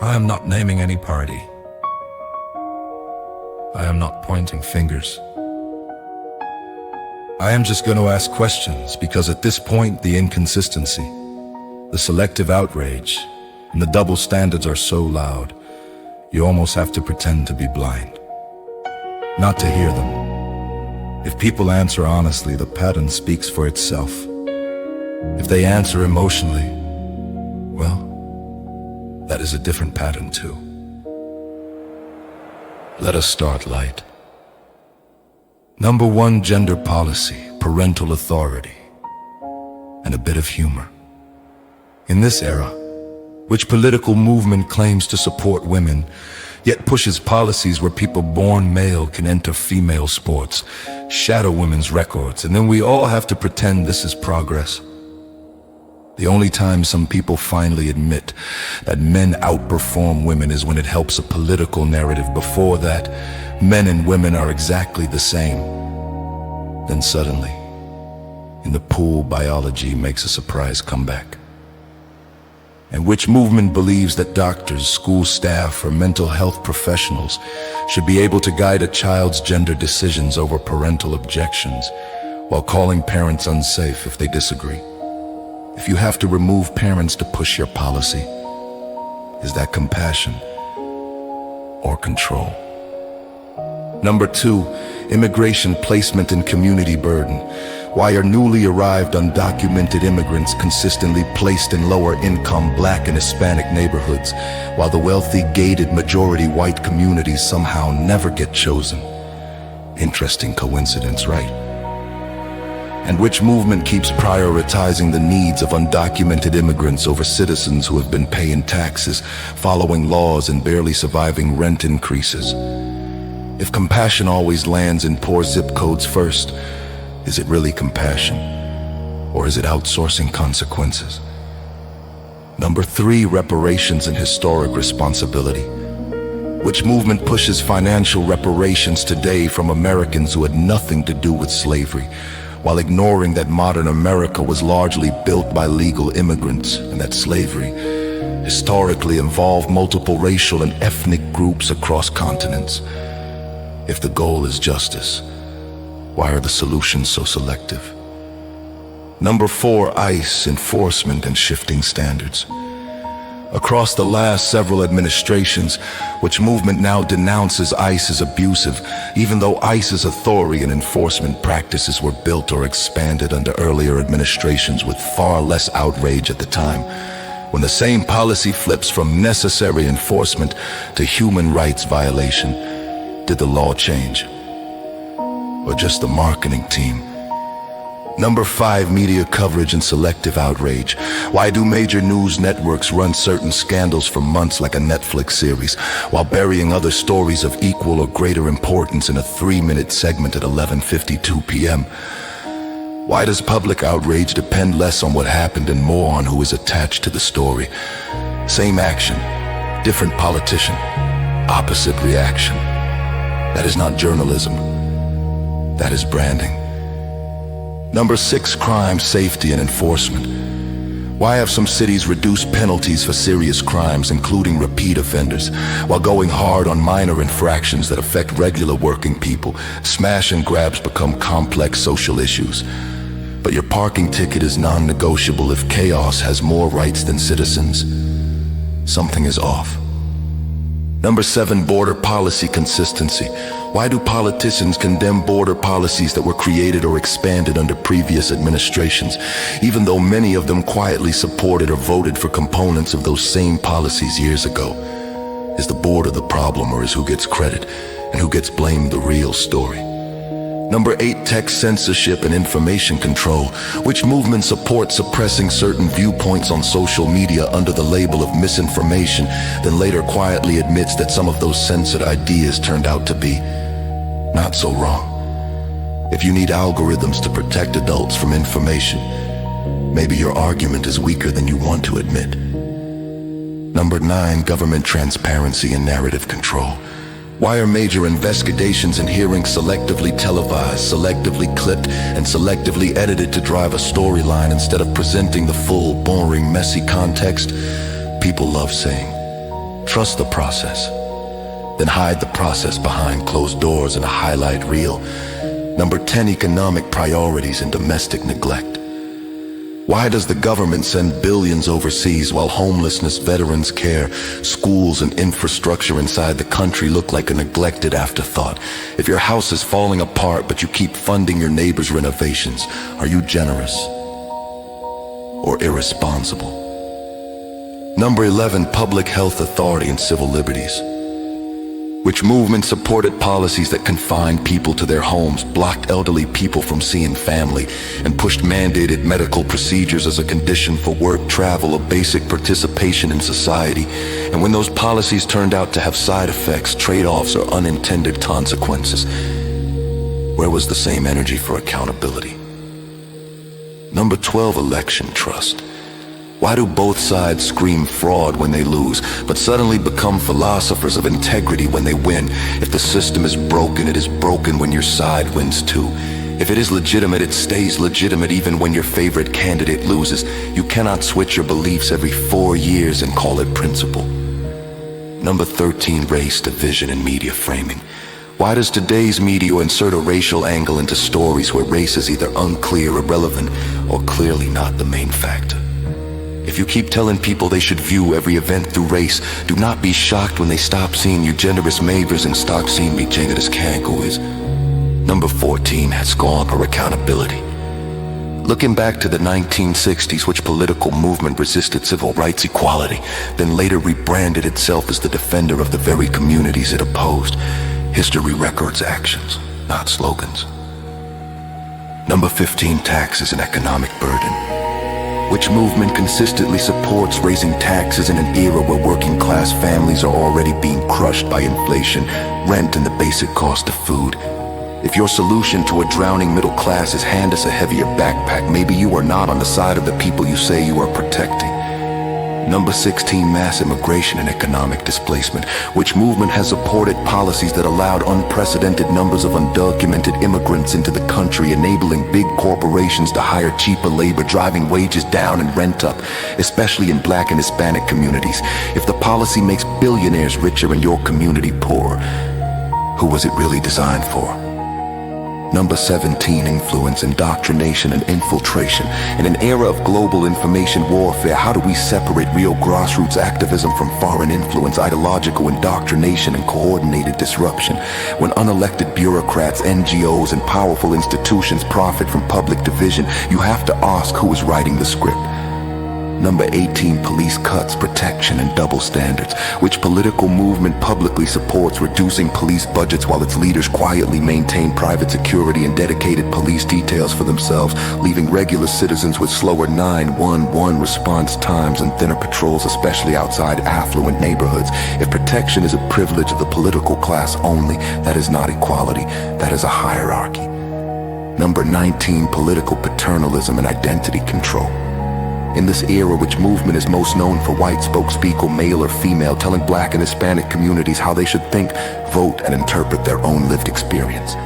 I am not naming any party. I am not pointing fingers. I am just going to ask questions because at this point the inconsistency, the selective outrage, and the double standards are so loud, you almost have to pretend to be blind, not to hear them. If people answer honestly, the pattern speaks for itself. If they answer emotionally, well, that is a different pattern too. Let us start light. Number 1, gender policy, parental authority, and a bit of humor. In this era, which political movement claims to support women, yet pushes policies where people born male can enter female sports, shadow women's records, and then we all have to pretend this is progress. The only time some people finally admit that men outperform women is when it helps a political narrative. Before that, men and women are exactly the same. Then suddenly, in the pool, biology makes a surprise comeback. And which movement believes that doctors, school staff, or mental health professionals should be able to guide a child's gender decisions over parental objections, while calling parents unsafe if they disagree? If you have to remove parents to push your policy, is that compassion or control? Number 2, immigration placement and community burden. Why are newly arrived undocumented immigrants consistently placed in lower-income Black and Hispanic neighborhoods, while the wealthy, gated majority white communities somehow never get chosen? Interesting coincidence, right? And which movement keeps prioritizing the needs of undocumented immigrants over citizens who have been paying taxes, following laws, and barely surviving rent increases? If compassion always lands in poor zip codes first, is it really compassion, or is it outsourcing consequences? Number 3, reparations and historic responsibility. Which movement pushes financial reparations today from Americans who had nothing to do with slavery, while ignoring that modern America was largely built by legal immigrants, and that slavery historically involved multiple racial and ethnic groups across continents? If the goal is justice, why are the solutions so selective? Number 4, ICE enforcement and shifting standards. Across the last several administrations, which movement now denounces ICE as abusive, even though ICE's authority and enforcement practices were built or expanded under earlier administrations with far less outrage at the time? When the same policy flips from necessary enforcement to human rights violation, did the law change? Or just the marketing team? Number 5, media coverage and selective outrage. Why do major news networks run certain scandals for months like a Netflix series, while burying other stories of equal or greater importance in a 3-minute segment at 11:52 p.m.? Why does public outrage depend less on what happened and more on who is attached to the story? Same action, different politician, opposite reaction. That is not journalism. That is branding. Number 6, crime, safety, and enforcement. Why have some cities reduced penalties for serious crimes, including repeat offenders, while going hard on minor infractions that affect regular working people? Smash and grabs become complex social issues. But your parking ticket is non-negotiable if chaos has more rights than citizens. Something is off. Number 7, border policy consistency. Why do politicians condemn border policies that were created or expanded under previous administrations, even though many of them quietly supported or voted for components of those same policies years ago? Is the border the problem, or is who gets credit and who gets blamed the real story? Number 8, tech censorship and information control. Which movement supports suppressing certain viewpoints on social media under the label of misinformation, then later quietly admits that some of those censored ideas turned out to be not so wrong? If you need algorithms to protect adults from information, maybe your argument is weaker than you want to admit. Number 9, government transparency and narrative control. Why are major investigations and hearings selectively televised, selectively clipped, and selectively edited to drive a storyline instead of presenting the full, boring, messy context? People love saying, trust the process, then hide the process behind closed doors in a highlight reel. Number 10, economic priorities and domestic neglect. Why does the government send billions overseas while homelessness, veterans care, schools and infrastructure inside the country look like a neglected afterthought? If your house is falling apart but you keep funding your neighbor's renovations, are you generous or irresponsible? Number 11, public health authority and civil liberties. Which movement supported policies that confined people to their homes, blocked elderly people from seeing family, and pushed mandated medical procedures as a condition for work, travel, or basic participation in society? And when those policies turned out to have side effects, trade-offs, or unintended consequences, where was the same energy for accountability? Number 12, election trust. Why do both sides scream fraud when they lose, but suddenly become philosophers of integrity when they win? If the system is broken, it is broken when your side wins too. If it is legitimate, it stays legitimate even when your favorite candidate loses. You cannot switch your beliefs every 4 years and call it principle. Number 13, race, division, and media framing. Why does today's media insert a racial angle into stories where race is either unclear, irrelevant, or clearly not the main factor? If you keep telling people they should view every event through race, do not be shocked when they stop seeing you generous neighbors and start seeing me generous kangaroos. Number 14, has gone for accountability. Looking back to the 1960s, which political movement resisted civil rights equality, then later rebranded itself as the defender of the very communities it opposed. History records actions, not slogans. Number 15, taxes and economic burden. Which movement consistently supports raising taxes in an era where working class families are already being crushed by inflation, rent, and the basic cost of food? If your solution to a drowning middle class is hand us a heavier backpack, maybe you are not on the side of the people you say you are protecting. Number 16, mass immigration and economic displacement. Which movement has supported policies that allowed unprecedented numbers of undocumented immigrants into the country, enabling big corporations to hire cheaper labor, driving wages down and rent up, especially in Black and Hispanic communities? If the policy makes billionaires richer and your community poorer, who was it really designed for? Number 17, influence, indoctrination, and infiltration. In an era of global information warfare, how do we separate real grassroots activism from foreign influence, ideological indoctrination, and coordinated disruption? When unelected bureaucrats, NGOs, and powerful institutions profit from public division, you have to ask who is writing the script. Number 18, police cuts, protection, and double standards. Which political movement publicly supports reducing police budgets while its leaders quietly maintain private security and dedicated police details for themselves, leaving regular citizens with slower 911 response times and thinner patrols, especially outside affluent neighborhoods? If protection is a privilege of the political class only, that is not equality, that is a hierarchy. Number 19, political paternalism and identity control. In this era, which movement is most known for white spokespeople, male or female, telling Black and Hispanic communities how they should think, vote, and interpret their own lived experience?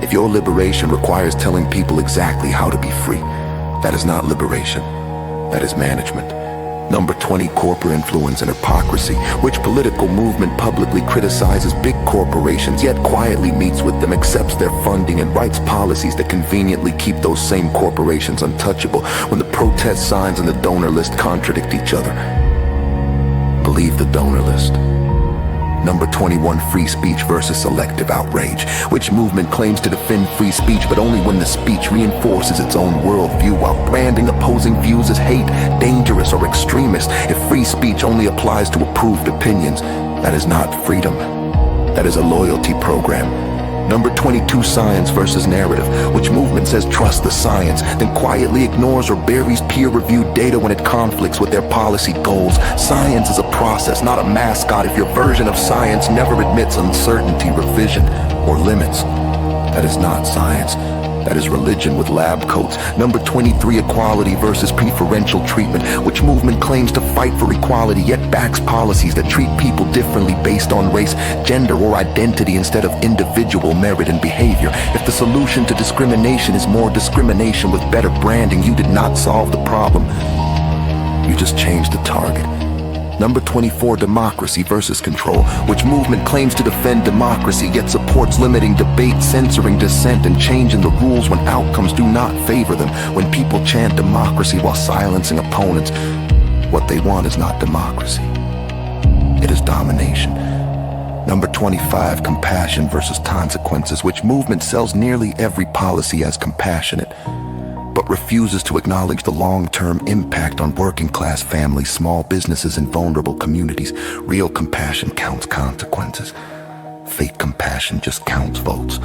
If your liberation requires telling people exactly how to be free, that is not liberation, that is management. Number 20, corporate influence and hypocrisy. Which political movement publicly criticizes big corporations, yet quietly meets with them, accepts their funding, and writes policies that conveniently keep those same corporations untouchable when the protest signs and the donor list contradict each other? Believe the donor list. Number 21, free speech versus selective outrage. Which movement claims to defend free speech, but only when the speech reinforces its own worldview, while branding opposing views as hate, dangerous, or extremist? If free speech only applies to approved opinions, that is not freedom. That is a loyalty program. Number 22, science versus narrative. Which movement says trust the science, then quietly ignores or buries peer-reviewed data when it conflicts with their policy goals? Science is a process, not a mascot. If your version of science never admits uncertainty, revision, or limits, that is not science. That is religion with lab coats. Number 23, equality versus preferential treatment. Which movement claims to fight for equality, yet backs policies that treat people differently based on race, gender, or identity instead of individual merit and behavior? If the solution to discrimination is more discrimination with better branding, you did not solve the problem. You just changed the target. Number 24, democracy versus control. Which movement claims to defend democracy, yet supports limiting debate, censoring dissent, and changing the rules when outcomes do not favor them? When people chant democracy while silencing opponents, what they want is not democracy. It is domination. Number 25, compassion versus consequences. Which movement sells nearly every policy as compassionate, but refuses to acknowledge the long-term impact on working-class families, small businesses, and vulnerable communities? Real compassion counts consequences. Fake compassion just counts votes.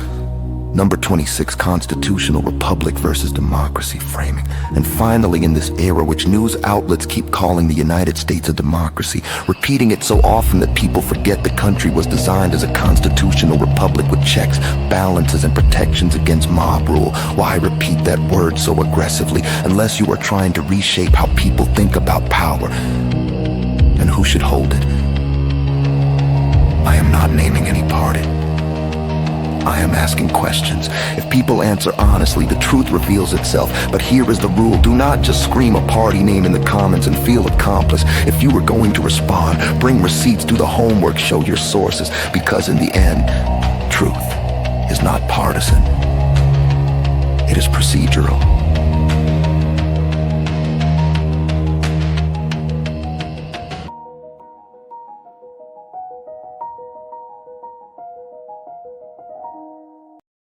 Number 26, constitutional republic versus democracy framing. And finally, in this era which news outlets keep calling the United States a democracy, repeating it so often that people forget the country was designed as a constitutional republic with checks, balances, and protections against mob rule. Why repeat that word so aggressively unless you are trying to reshape how people think about power and who should hold it? I am not naming any party. I am asking questions. If people answer honestly, the truth reveals itself. But here is the rule. Do not just scream a party name in the comments and feel accomplished. If you are going to respond, bring receipts, do the homework, show your sources. Because in the end, truth is not partisan. It is procedural.